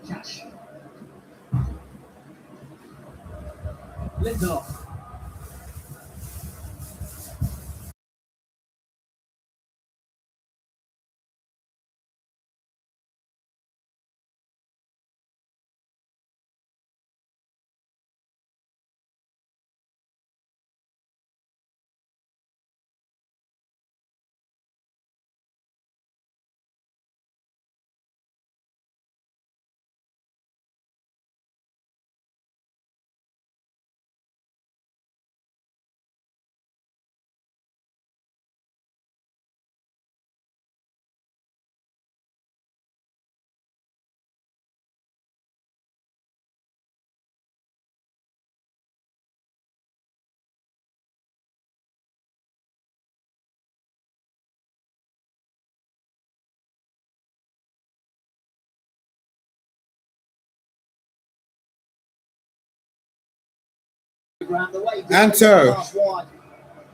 Cash. Lindoff. And so,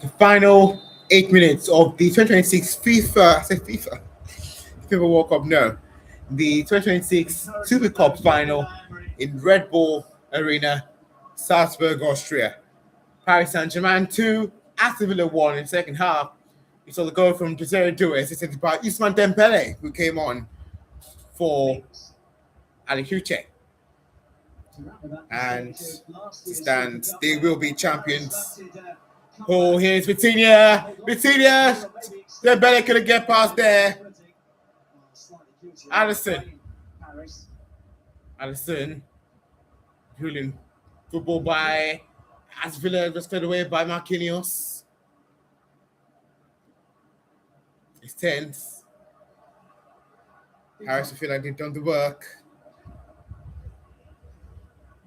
the final 8 minutes of the 2026 FIFA World Cup, no, the 2026 Super Cup final in Red Bull Arena, Salzburg, Austria. Paris Saint-Germain 2, Aston Villa 1 in the second half. You saw the goal from Desiree Doué, assisted by Ousmane Dembele, who came on for Ali Huche. And to stand, they will be champions. Oh, here's Vitinha. Dembele couldn't get past there. Alisson. Julian. Good ball by Aston Villa, just cleared away by Marquinhos. It's tense. Paris feel like they've done the work.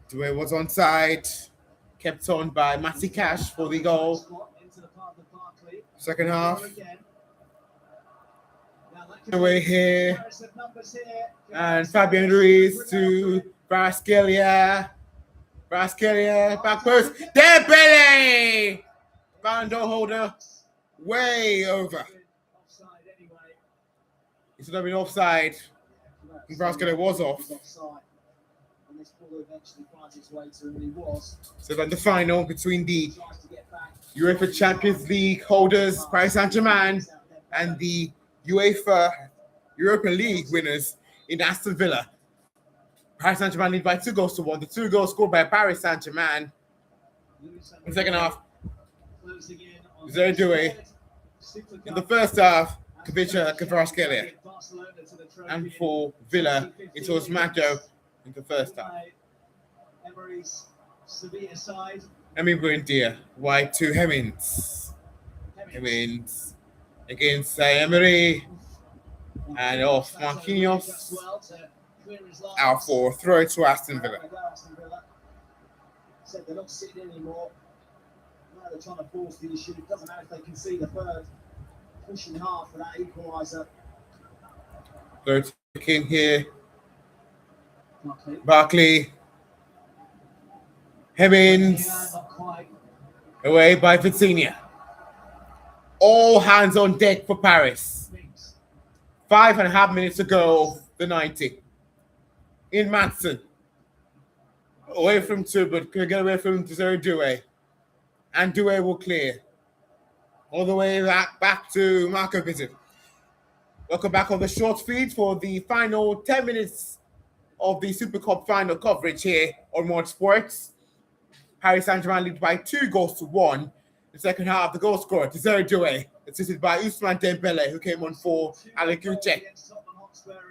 Doué was onside. Kept on by Matty Cash for the goal. Second half. Away here. And Fabian Ruiz to Braskelia. Back post. Dembele! Ballon holder. Way over. It should have been offside. Braskelia was off. So then the final between the UEFA Champions League holders, Paris Saint-Germain, and the UEFA Europa League winners in Aston Villa. Paris Saint-Germain lead by 2-1. The 2 goals scored by Paris Saint-Germain. In the second half, Desiree Doué. In the first half, Kvaratskhelia. And for Villa, it was Magdo in the first half. Emi Buendia, wide to Hemmings. Hemmings against Emery. And off Marquinhos. Out for throw it to Aston Villa. Said they're not sitting anymore. Now they're trying to force the issue. It doesn't matter if they can see the third. Pushing hard for that equaliser. Third in here. Barkley. Hemmings. Away by Vitinha. All hands on deck for Paris. 5.5 minutes to go, the 90. In Madsen. Away from two, but could get away from Desiree Doué. And Doué will clear. All the way back to Marco Visit. Welcome back on the short feed for the final 10 minutes of the Super Cup final coverage here on More Sports. Paris Saint-Germain lead by 2-1. In the second half, the goal scorer, Desiree Doué, assisted by Ousmane Dembele, who came on for Ali Gucci. A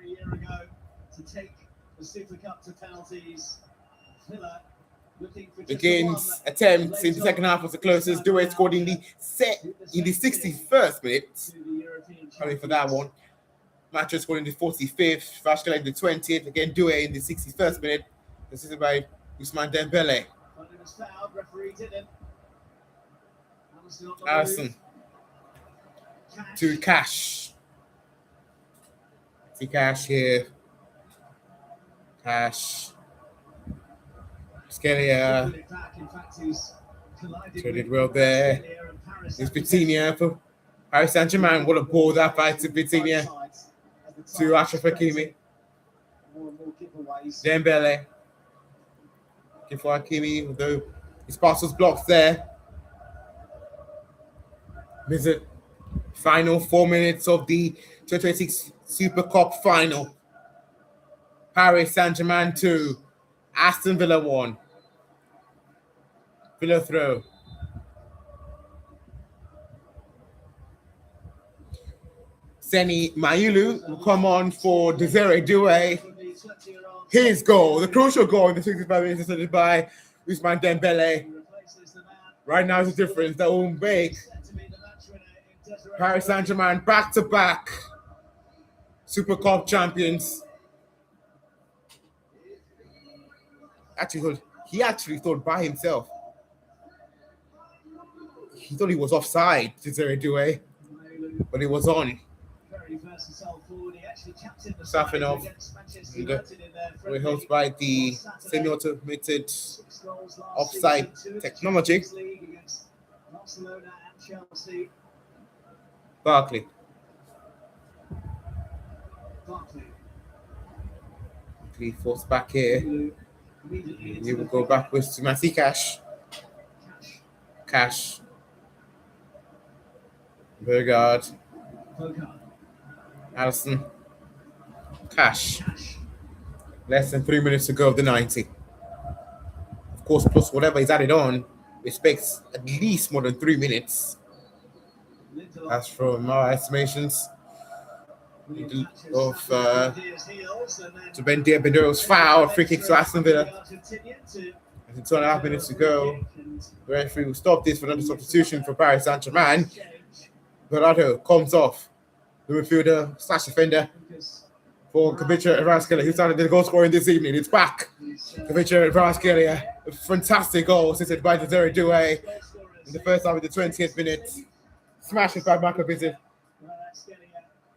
year ago to take the Super Cup to penalties. Villa looking for the game's attempt in the second half was the closest. Doué scored in the 61st minute. Coming for that one. Matcher scored in the 45th. Vashkela in the 20th. Again, Doué in the 61st minute. Assisted by Ousmane Dembele. Alisson to Cash. See Cash here. Cash. Skelia. Traded well there. There's Vitinha for Paris Saint-Germain would have pulled that fight to Vitinha, to Achraf Hakimi. Dembele. Looking for Hakimi, although his pass was blocked there. Visit final 4 minutes of the 2026 Super Cup final. Paris Saint-Germain 2, Aston Villa 1. Villa throw. Seni Mayulu will come on for Desiree Doué. His goal, the crucial goal in the 65 minutes, decided by Ousmane Dembele. Right now, it's a difference that will make Paris Saint-Germain back-to-back Super Cup champions. He actually thought by himself. He thought he was offside, Desiree Doué, but he was on. Safinov, we're helped by the semi-automated offside technology. Barkley. He forced back here. He will go backwards to Matty Cash. Cash. Bergard. Allison. Cash. Less than 3 minutes to go of the 90. Of course, plus whatever is added on, expects at least more than 3 minutes. As from our estimations of to Ben Diabando's foul, free kick to Aston Villa. And 2.5 minutes to go. The referee will stop this for another substitution for Paris Saint-Germain. Berardo comes off. The midfielder / defender for Kvaratskhelia Kvaratskhelia, who started the goal scoring this evening. It's back. Kvaratskhelia Kvaratskhelia, a fantastic goal assisted by Desiree Doué in the first half of the 20th minute. Smashed it by Michael Vincent.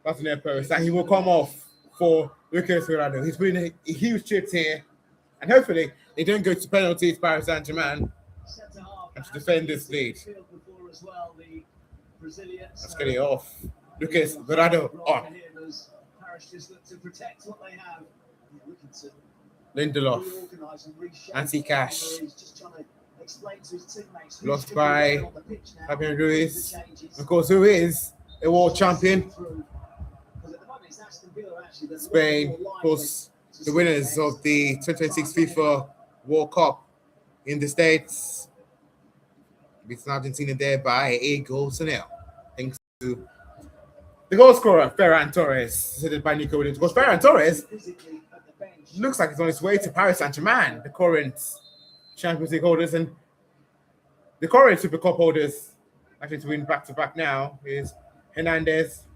That's an air post. And he will come off for Lucas Berardo. He's been a huge chip here. And hopefully they don't go to penalties, Paris Saint-Germain, and to defend this lead. Let's get it off. Lucas Berardo on. Lindelof. Anti-Cash. Lost by Fabian Ruiz. Of course, who is a world champion? Spain, of course, the winners of the 2026 FIFA World Cup in the States. Beats Argentina there by 8-0. Thanks to the goal scorer, Ferran Torres, assisted by Nico Williams. Because Ferran Torres looks like he's on his way to Paris Saint-Germain, the current Champions League holders, and the current Super Cup holders, actually to win back-to-back now, is Hernandez.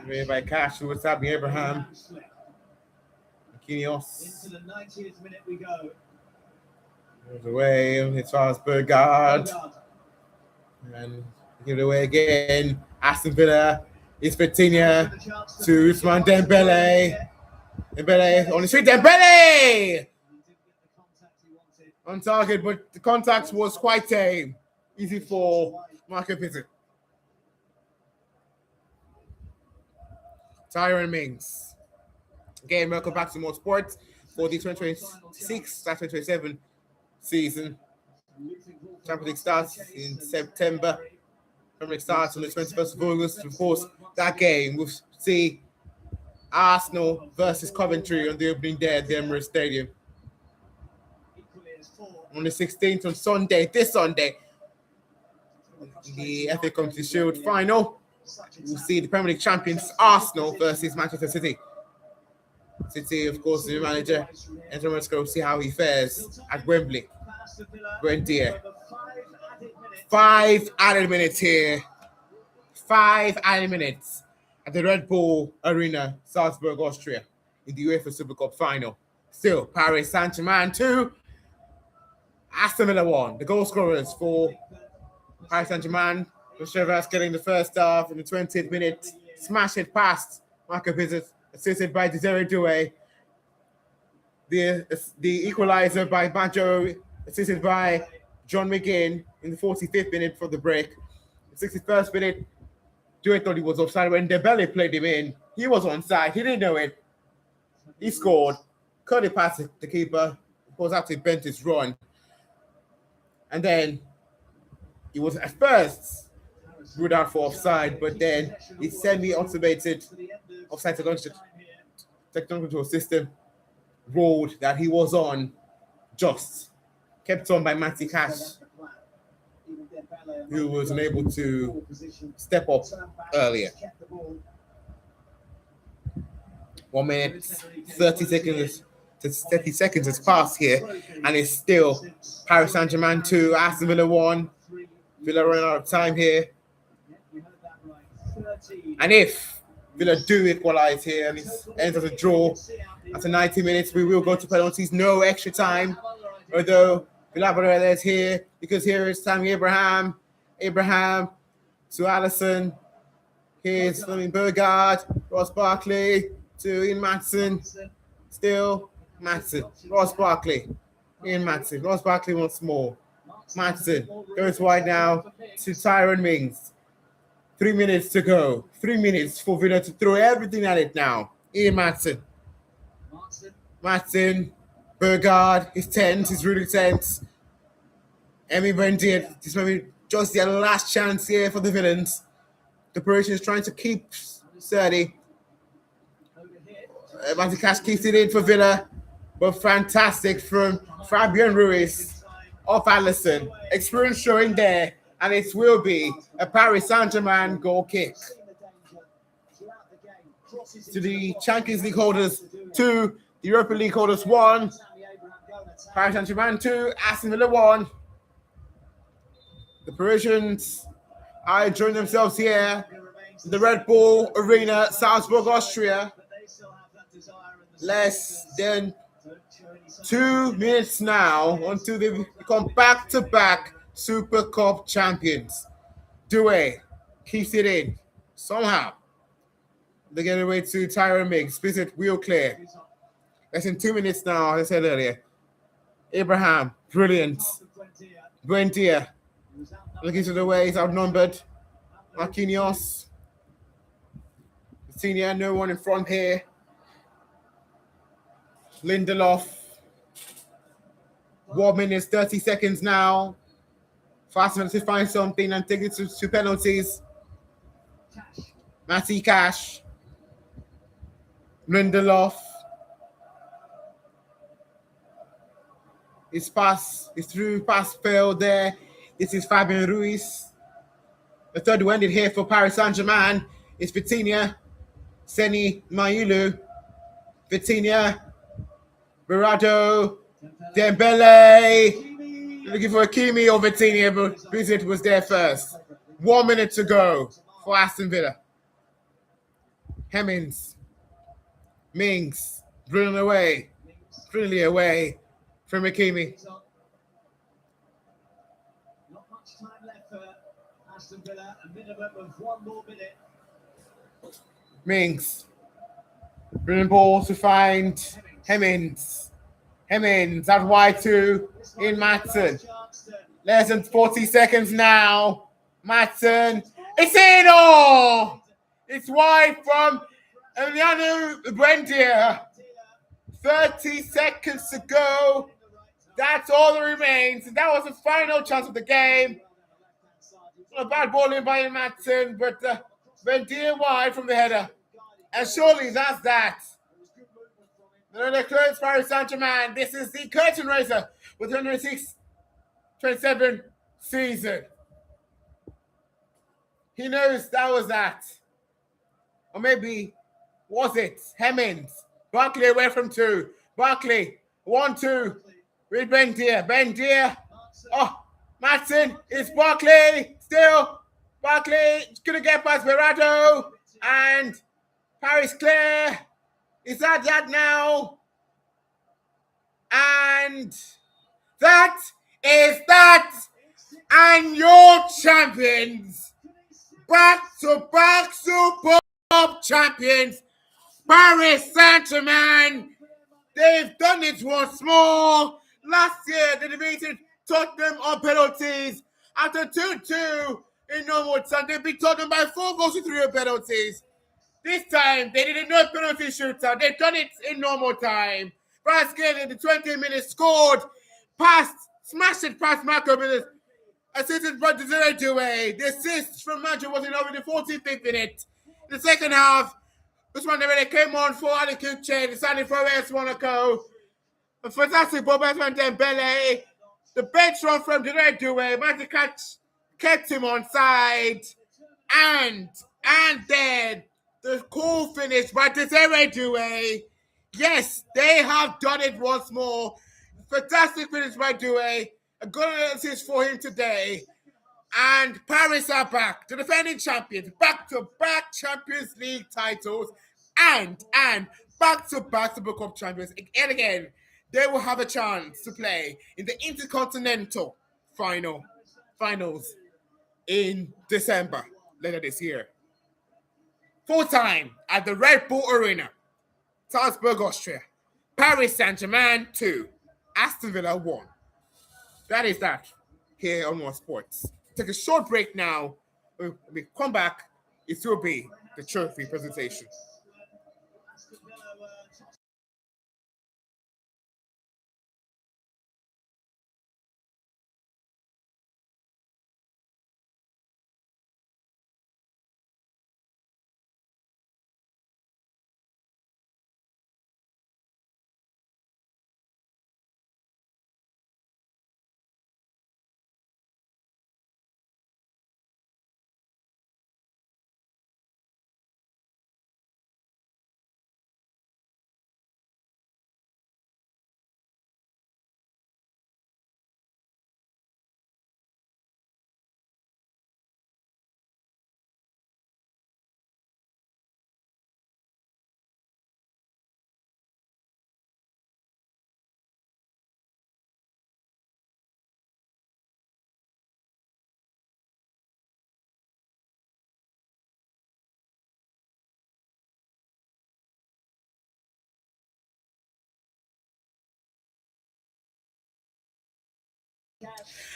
Away by Cash, who was tapping Abraham. Marquinhos. Into the 90th minute we go. Goes away as far as Bergard. And give it away again. Aston Villa is Vitinha to Ousmane Dembele. Dembele on the street. Dembele! On target, but the contact was quite tame. Easy for Marco Pizzi. Tyrone Mings. Again, welcome back to more sports for the 2026-2027 season. Champions League starts in September. Premier League starts on the 21st of August. Of course, that game we'll see Arsenal versus Coventry on the opening day at the Emirates Stadium. On the 16th on Sunday, this Sunday, the FA Community Shield final. We'll see the Premier League champions Arsenal versus Manchester City. City, of course, the new manager, and we'll go see how he fares at Wembley. Buendia. 5 added minutes here. 5 added minutes at the Red Bull Arena, Salzburg, Austria, in the UEFA Super Cup final. Still, Paris Saint-Germain 2, Aston Villa 1. The goal scorers for Paris Saint-Germain. Chevas getting the first half in the 20th minute. Smash it past Marco Pizzi, assisted by Desiree Doué. The equalizer by Banjo, assisted by John McGinn in the 45th minute for the break. The 61st minute, Joey thought he was offside when Dembele played him in. He was onside. He didn't know it. He scored. Cut it past the keeper. Goes out to bent his run. And then he was at first ruled out for offside, but then he semi-automated offside technology control system ruled that he was on just. Kept on by Matty Cash, who was unable to step up earlier. 1 minute, 30 seconds has passed here, and it's still Paris Saint-Germain 2, Aston Villa 1. Villa running out of time here. And if Villa do equalize here and it ends as a draw after 90 minutes, we will go to penalties. No extra time, although Villa is here because here is Tammy Abraham to Allison. Here's Bergard, Ross Barkley to Ian Matson. Still Matson, Ross Barkley, Ian Matson. Ross Barkley once more. Matson goes wide now to Tyrone Mings. 3 minutes to go. 3 minutes for Villa to throw everything at it now. Ian Matson. Bergard is tense. He's really tense. Emi Buendia, this may be just their last chance here for the Villains. The Parisians is trying to keep sturdy. Matty Cash keeps it in for Villa, but fantastic from Fabian Ruiz of Allison. Experience showing there, and it will be a Paris Saint-Germain goal kick. To the Champions League holders 2, the Europa League holders 1. Paris Saint-Germain 2, Aston Villa 1. The Parisians are enjoying themselves here in the Red Bull Arena, Salzburg, Austria. Less than 2 minutes now until they become back-to-back Super Cup champions. Doué keeps it in somehow. They get away to Tyrone Mings. Visit real clear. Less than 2 minutes now, as I said earlier. Abraham, brilliant. Buendia looking to the way, he's outnumbered. Marquinhos. Senior, no one in front here. Lindelof. 1 minute, 30 seconds now. Fast enough to find something and take it to penalties. Matty Cash. Lindelof. His through pass failed there. This is Fabian Ruiz. The third one ended here for Paris Saint-Germain is Vitinha, Seni Mayulu, Vitinha, Berardo, Dembele. Looking for Hakimi or Vitinha, but Bizet was there first. 1 minute to go for Aston Villa. Hemmings, Mings, brilliantly away from Hakimi. Not much time left for Aston Villa, a minimum of 1 more minute. Mings. Brilliant ball to find Hemmings. Out wide to in Matson. Less than 40 seconds now. Matson. It's in! Oh! It's wide from Emiliano Buendia. 30 seconds to go. That's all that remains. And that was the final chance of the game. A bad ball in by Matson, but Buendia wide from the header. And surely that's that. The close Paris Saint-Germain. This is the curtain raiser with 106-27 season. He knows that was that. Or maybe was it Hemmings? Barkley away from 2. Barkley 1-2 with Buendia. Oh, Matson. It's Barkley. Still Barkley couldn't get past Berardo and Paris clear. Is that now? And that is that. And your champions, back-to-back Super Cup champions, Paris Saint-Germain. They've done it once more. Last year, they defeated Tottenham on penalties after 2-2 in normal time. They beat Tottenham by 4-3 on penalties. This time, they didn't know penalty shootout. They've done it in normal time. Braskin in the 20 minutes scored, smashed it past Marco Minutes. Assisted by Desiree Doué. The assist from Manchester was in over the 45th minute. In the second half, Usman Dembele came on for Ali Kuche, decided for AS Monaco. A fantastic ball by Usman Dembele. The bench run from Desiree Doué. Manchester kept him on side. And then the cool finish by Desiree Doué. Yes, they have done it once more. Fantastic finish by Doué. A good assist for him today. And Paris are back, the defending champions, back-to-back Champions League titles, and back-to-back Super Cup champions. And again, they will have a chance to play in the Intercontinental finals in December, later this year. Full time at the Red Bull Arena, Salzburg, Austria. Paris Saint-Germain 2, Aston Villa 1. That is that here on More Sports. Take a short break now. When we come back, it will be the trophy presentation.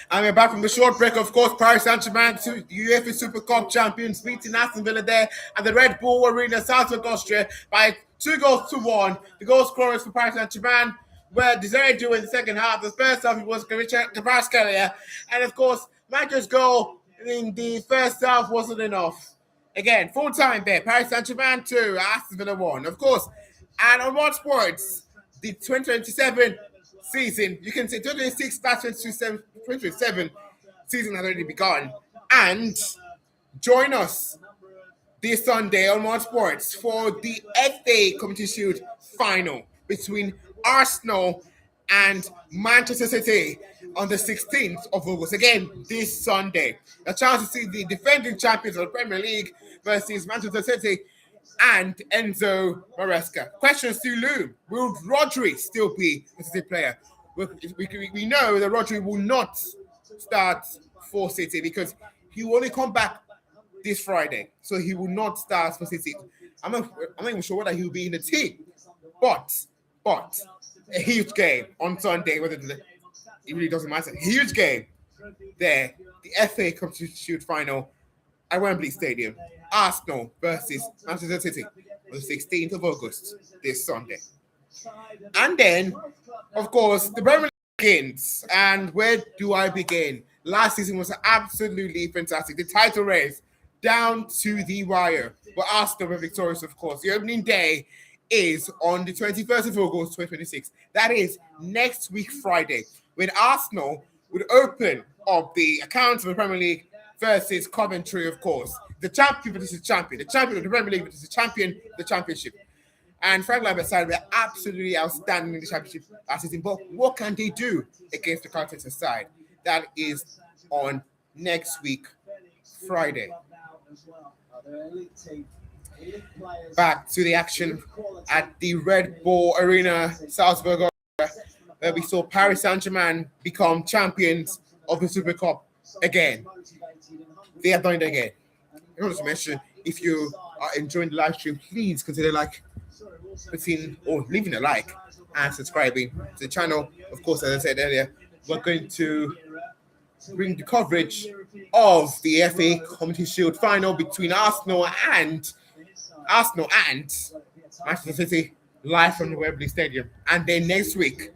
And we're back from the short break. Of course, Paris Saint-Germain, UEFA Super Cup champions, beating Aston Villa there at the Red Bull Arena, Salzburg, Austria, by 2-1. The goal scorers for Paris Saint-Germain were Desiree Doué in the second half. The first half, it was Kvaratskhelia. And of course, Manchester's goal in the first half wasn't enough. Again, full time there. Paris Saint-Germain 2, Aston Villa 1. Of course, and on What Sports, the 2027 season, you can say 2026/2027 season has already begun. And join us this Sunday on One Sports for the FA Community Shield final between Arsenal and Manchester City on the 16th of August. Again, this Sunday. A chance to see the defending champions of the Premier League versus Manchester City and Enzo Maresca. Questions still loom. Will Rodri still be a City player? We know that Rodri will not start for City because he will only come back this Friday. So he will not start for City. I'm not even sure whether he'll be in the team. But a huge game on Sunday, it really doesn't matter. Huge game there. The FA Community Shield final at Wembley Stadium. Arsenal versus Manchester City on the 16th of August, this Sunday. And then, of course, the Premier League begins. And where do I begin? Last season was absolutely fantastic. The title race down to the wire. But Arsenal were victorious, of course. The opening day is on the 21st of August, 2026. That is next week, Friday, when Arsenal would open up the accounts of the Premier League versus Coventry, of course. The champion versus the champion. The champion of the Premier League versus the champion, the championship. And Frank Lampard's side were absolutely outstanding in the championship last season. But what can they do against the Arteta side? That is on next week, Friday. Back to the action at the Red Bull Arena, Salzburg, where we saw Paris Saint-Germain become champions of the Super Cup again. They have done it again. I want to mention, if you are enjoying the live stream, please consider leaving a like and subscribing to the channel. Of course, as I said earlier, we're going to bring the coverage of the FA Community Shield final between Arsenal and Manchester City live from the Wembley Stadium. And then next week,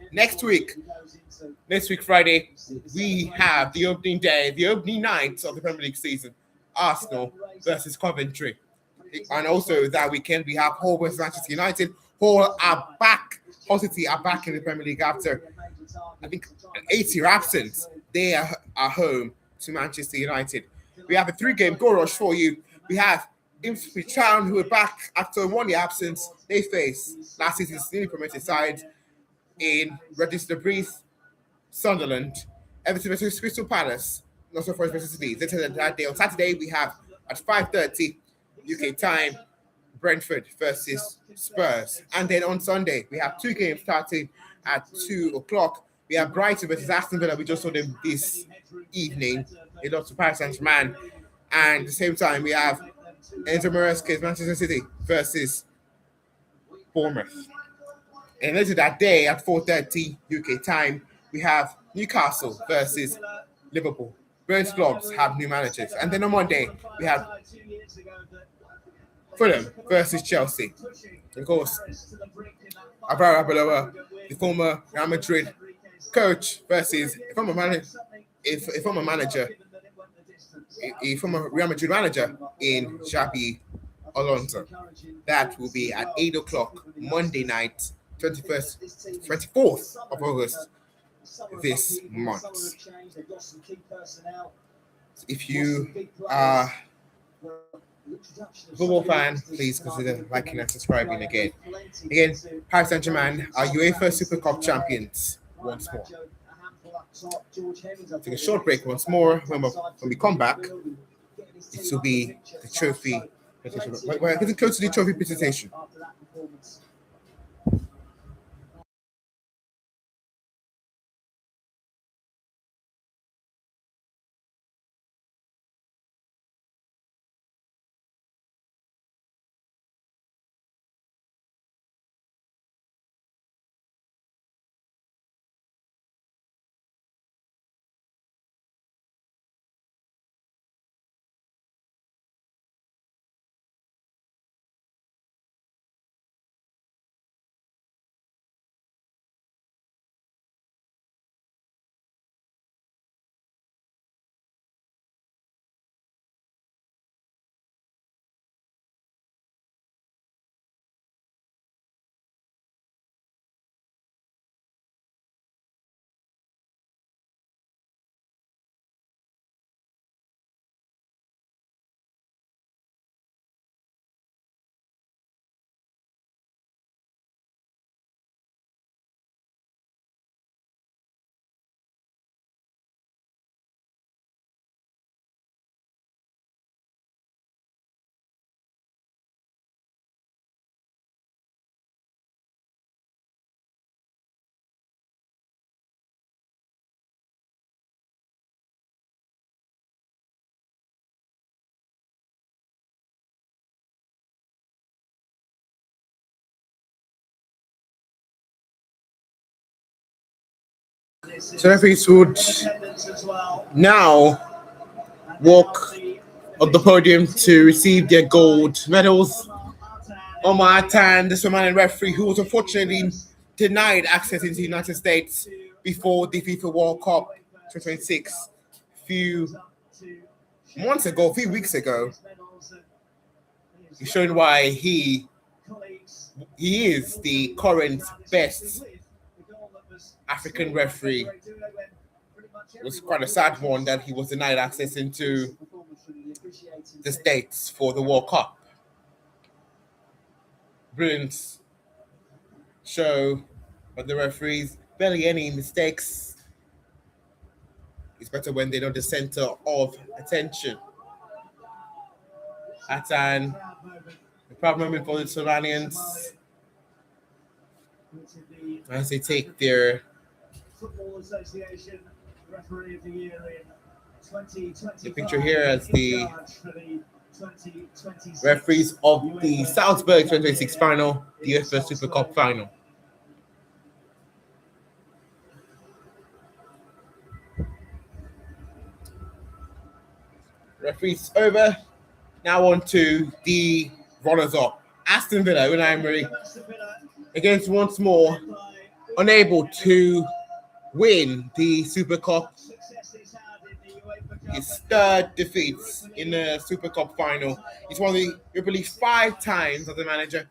Friday, we have the opening day, the opening night of the Premier League season, Arsenal versus Coventry. And also that weekend, we have Hull versus Manchester United. Hull City are back in the Premier League after, I think, an 8-year absence. They are home to Manchester United. We have a 3-game goal rush for you. We have Ipswich Town, who are back after a 1-year absence. They face last season's newly promoted side in Register Breeze, Sunderland. Everton versus Crystal Palace. Nottingham Forest versus Leeds. That day on Saturday, we have at 5:30 UK time, Brentford versus Spurs. And then on Sunday, we have 2 games starting at 2 o'clock. We have Brighton versus Aston Villa. We just saw them this evening. They lost to Paris Saint-Germain. And at the same time, we have Enzo Maresca's Manchester City versus Bournemouth. And later that day at 4:30 UK time, we have Newcastle versus Liverpool. Both clubs have new managers. And then on Monday, we have Fulham versus Chelsea. Of course, Alvaro Arbeloa, the former Real Madrid coach, versus a former Real Madrid manager in Xabi Alonso. That will be at 8 o'clock Monday night, 24th of August this month. If you are a football fan, please consider liking and subscribing again. Paris Saint-Germain are UEFA Super Cup champions once more. Take a short break once more. When we come back, it will be the trophy presentation. We're getting close to the trophy presentation. So referees would now walk up the podium to receive their gold medals. Omar Tan, the Somalian referee, who was unfortunately denied access into the United States before the FIFA World Cup 2026 a few weeks ago. He's showing why he is the current best African referee. It was quite a sad one that he was denied access into the States for the World Cup. Brilliant show, but the referees, barely any mistakes. It's better when they're not the center of attention. Atan, a proud moment for the Somalians as they take their Football Association Referee of the Year in 2025. The picture here as the referees of the Salzburg 2026 final, the Uefa Super Cup final. Referee's over. Now on to the runners-up. Aston Villa, Unai Emery, against once more unable to win the Super Cup. His third defeat in the Super Cup final. He's won the Europa League 5 times as a manager.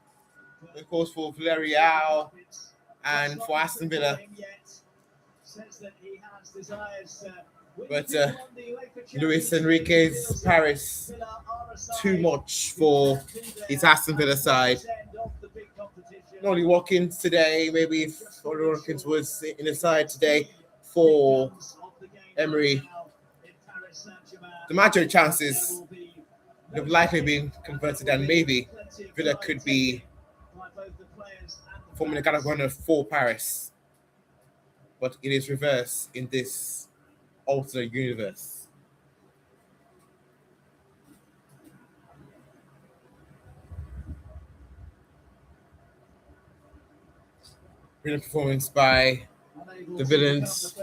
Of course, for Villarreal and for Aston Villa. But Luis Enrique's Paris, too much for his Aston Villa side. Nolly Watkins today, maybe if Nolly Watkins was in the side today for Emery, the major chances have likely been converted, and maybe Villa could be forming a kind of runner for Paris. But it is reversed in this alternate universe. Brilliant performance by the villains.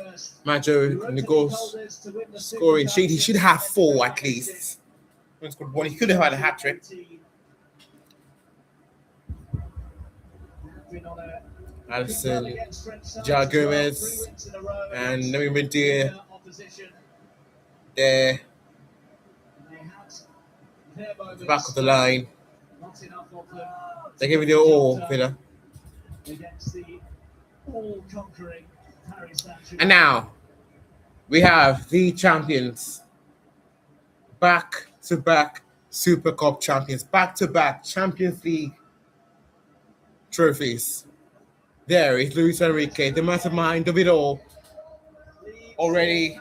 Majo and the goals scoring sheet. He should have 4 at least. He scored 1. He could have had a hat trick. Alisson, Jar Gomez, and Nemi Mendia there. At the back of the line. They gave it their all, Villa. And now we have the champions, back-to-back Super Cup champions, back-to-back Champions League trophies. There is Luis Enrique, the mastermind of it all, already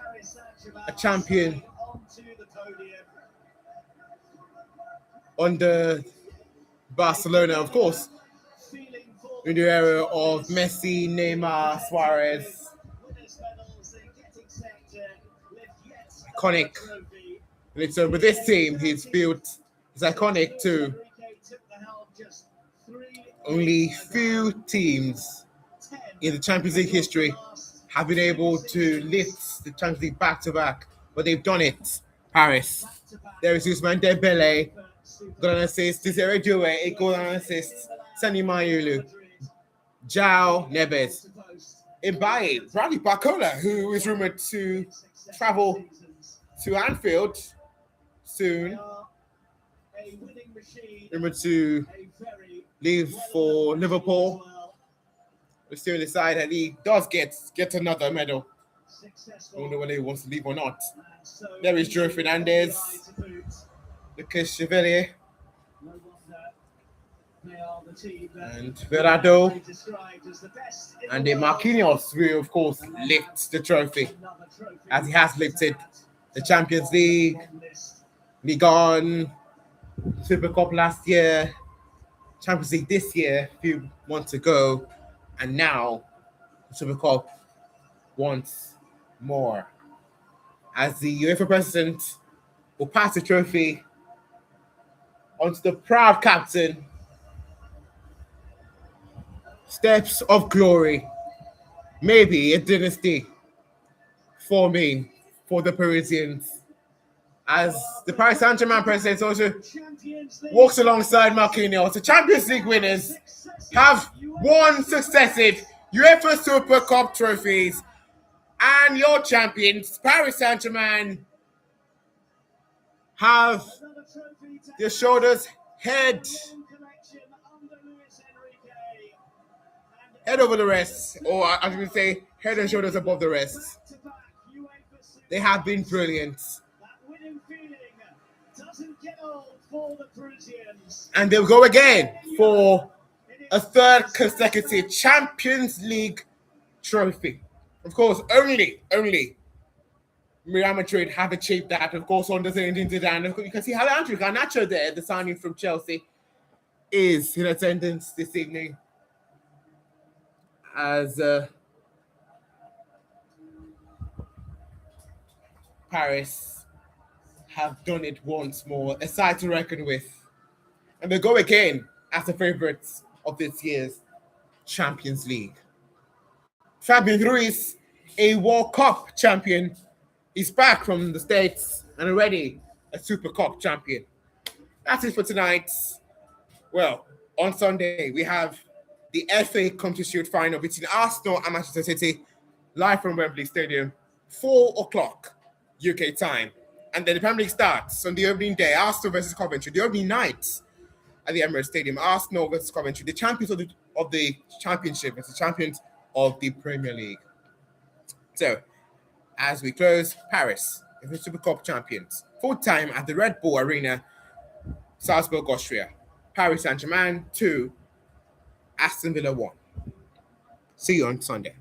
a champion under Barcelona, of course, in the era of Messi, Neymar, Suarez. Iconic. And so with this team, he's built, it's iconic too. Only few teams in the Champions League history have been able to lift the Champions League back-to-back, but they've done it. Paris. There is Ousmane Dembele, got an assist. Desiree Doué, 8 goal and assists. Sani Mayulu, João Neves, Mbaye, Bradley Barcola, who is rumored to travel to Anfield soon. Rumored to leave for Liverpool. We're still decide that he does get another medal. I don't know whether he wants to leave or not. There is Joe Fernandez, Lucas Chevalier, and Verado, and Marquinhos will, of course, lift the trophy, as he has lifted the Champions League, Ligue 1, Super Cup last year, Champions League this year, a few months ago, and now Super Cup once more. As the UEFA president will pass the trophy onto the proud captain. Steps of glory, maybe a dynasty forming for the Parisians, as the Paris Saint-Germain president also walks alongside Marquinhos. The Champions League winners have won successive UEFA Super Cup trophies, and your champions, Paris Saint-Germain, have their shoulders head over the rest, or I should say head and shoulders above the rest. They have been brilliant. And they'll go again for a third consecutive Champions League trophy. Of course, only Real Madrid have achieved that, of course, under Zinedine Zidane. You can see how Andrew Garnacho there, the signing from Chelsea, is in attendance this evening, as Paris have done it once more, a side to reckon with. And they go again as the favourites of this year's Champions League. Fabian Ruiz, a World Cup champion, is back from the States and already a Super Cup champion. That's it for tonight. Well, on Sunday, we have the FA Country Shield final between Arsenal and Manchester City, live from Wembley Stadium, 4 o'clock UK time. And then the Premier League starts on the opening day, Arsenal versus Coventry. The opening night at the Emirates Stadium, Arsenal versus Coventry, the champions of the championship versus the champions of the Premier League. So, as we close, Paris, the Super Cup champions, full time at the Red Bull Arena, Salzburg, Austria. Paris Saint-Germain 2, Aston Villa 1. See you on Sunday.